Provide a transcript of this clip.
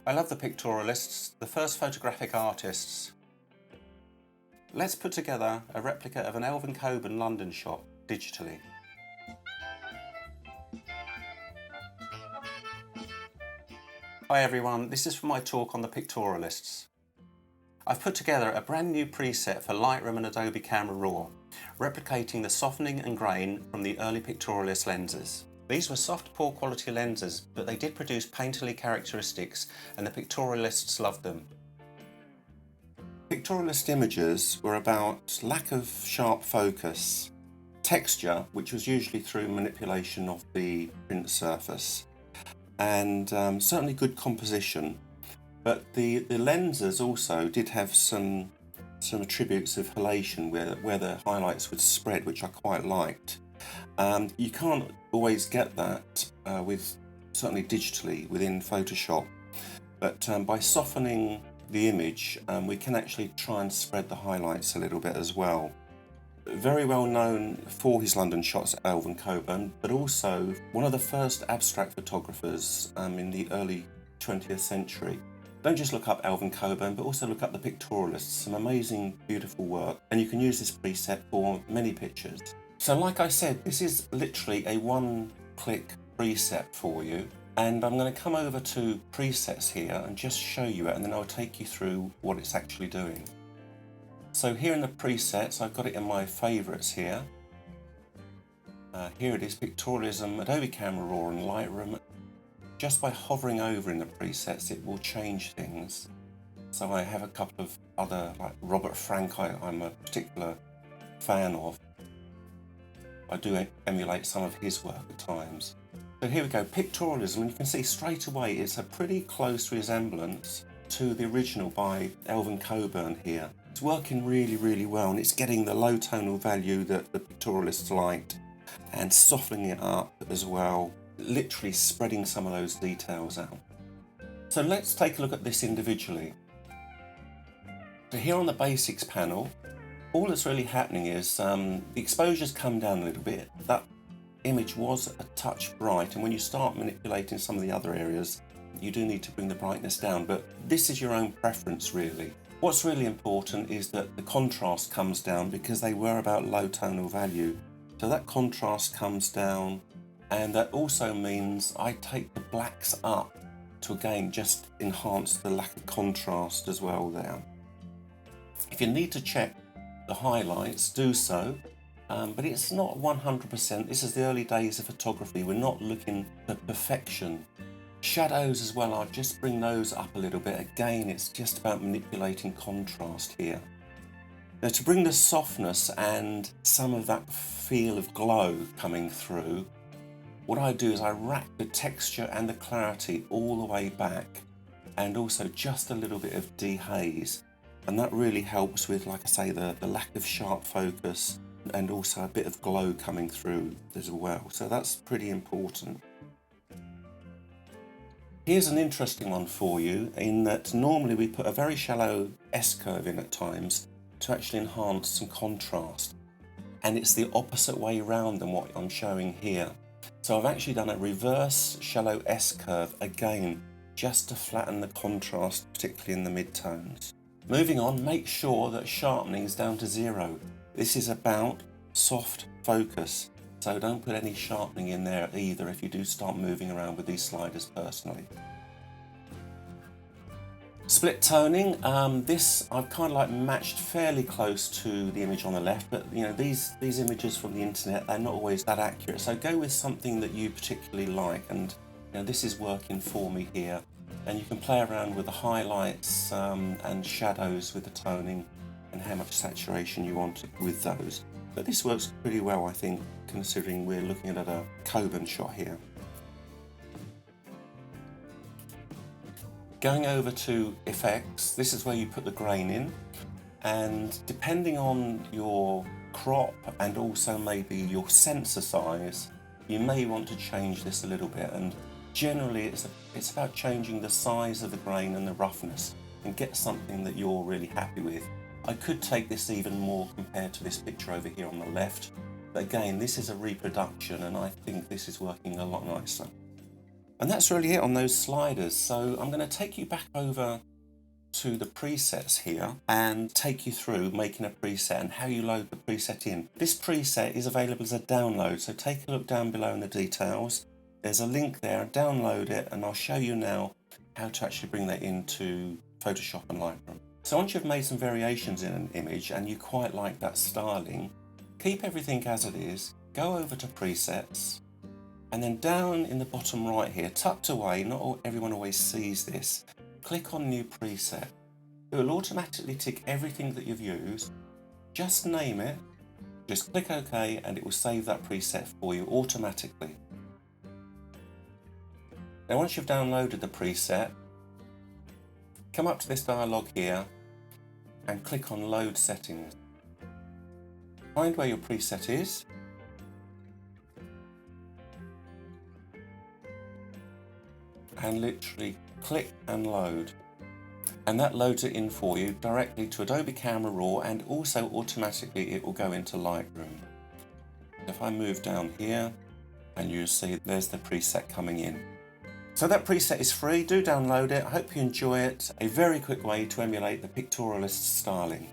I love the Pictorialists, the first photographic artists. Let's put together a replica of an Elvin Coben London shot digitally. Hi everyone, this is for my talk on the Pictorialists. I've put together a brand new preset for Lightroom and Adobe Camera Raw, replicating the softening and grain from the early Pictorialist lenses. These were soft, poor quality lenses, but they did produce painterly characteristics and the Pictorialists loved them. Pictorialist images were about lack of sharp focus, texture, which was usually through manipulation of the print surface, and certainly good composition. But the lenses also did have some attributes of halation where the highlights would spread, which I quite liked. You can't always get that with certainly digitally within Photoshop, but by softening the image we can actually try and spread the highlights a little bit as well. Very well known for his London shots, Elvin Coben, but also one of the first abstract photographers in the early 20th century. Don't just look up Elvin Coben, but also look up the Pictorialists, some amazing, beautiful work, and you can use this preset for many pictures. So like I said, this is literally a one-click preset for you, and I'm going to come over to presets here and just show you it, and then I'll take you through what it's actually doing. So here in the presets, I've got it in my favourites here. Here it is, Pictorialism, Adobe Camera Raw and Lightroom. Just by hovering over in the presets, it will change things. So I have a couple of other, like Robert Frank, I'm a particular fan of. I do emulate some of his work at times. So here we go, Pictorialism, and you can see straight away it's a pretty close resemblance to the original by Elvin Coben here. It's working really, really well, and it's getting the low tonal value that the Pictorialists liked and softening it up as well, literally spreading some of those details out. So let's take a look at this individually. So here on the basics panel, all that's really happening is the exposure's come down a little bit. That image was a touch bright, and when you start manipulating some of the other areas, you do need to bring the brightness down, but this is your own preference really. What's really important is that the contrast comes down, because they were about low tonal value. So that contrast comes down, and that also means I take the blacks up to again just enhance the lack of contrast as well there. If you need to check the highlights, do so, but it's not 100%. This is the early days of photography. We're not looking for perfection. Shadows as well, I'll just bring those up a little bit. Again, it's just about manipulating contrast here. Now, to bring the softness and some of that feel of glow coming through, what I do is I rack the texture and the clarity all the way back, and also just a little bit of dehaze. And that really helps with, like I say, the lack of sharp focus and also a bit of glow coming through as well. So that's pretty important. Here's an interesting one for you, in that normally we put a very shallow S-curve in at times to actually enhance some contrast. And it's the opposite way around than what I'm showing here. So I've actually done a reverse shallow S-curve again, just to flatten the contrast, particularly in the mid-tones. Moving on, make sure that sharpening is down to 0. This is about soft focus, so don't put any sharpening in there either if you do start moving around with these sliders personally. Split toning, this I've kind of like matched fairly close to the image on the left, but you know, these images from the internet, they're not always that accurate, so go with something that you particularly like, and you know, this is working for me here. And you can play around with the highlights and shadows with the toning and how much saturation you want with those. But this works pretty well, I think, considering we're looking at a Coben shot here. Going over to effects, this is where you put the grain in, and depending on your crop and also maybe your sensor size, you may want to change this a little bit. And generally it's about changing the size of the grain and the roughness and get something that you're really happy with. I could take this even more compared to this picture over here on the left, but again, this is a reproduction and I think this is working a lot nicer. And that's really it on those sliders. So I'm going to take you back over to the presets here and take you through making a preset and how you load the preset in. This preset is available as a download, so take a look down below in the details. There's a link there, download it, and I'll show you now how to actually bring that into Photoshop and Lightroom. So once you've made some variations in an image and you quite like that styling, keep everything as it is, go over to presets, and then down in the bottom right here, tucked away, not everyone always sees this, click on new preset. It will automatically tick everything that you've used. Just name it, just click OK, and it will save that preset for you automatically. Now once you've downloaded the preset, come up to this dialog here and click on Load Settings. Find where your preset is, and literally click and load, and that loads it in for you directly to Adobe Camera Raw, and also automatically it will go into Lightroom. If I move down here, and you'll see there's the preset coming in. So that preset is free, do download it. I hope you enjoy it. A very quick way to emulate the Pictorialist styling.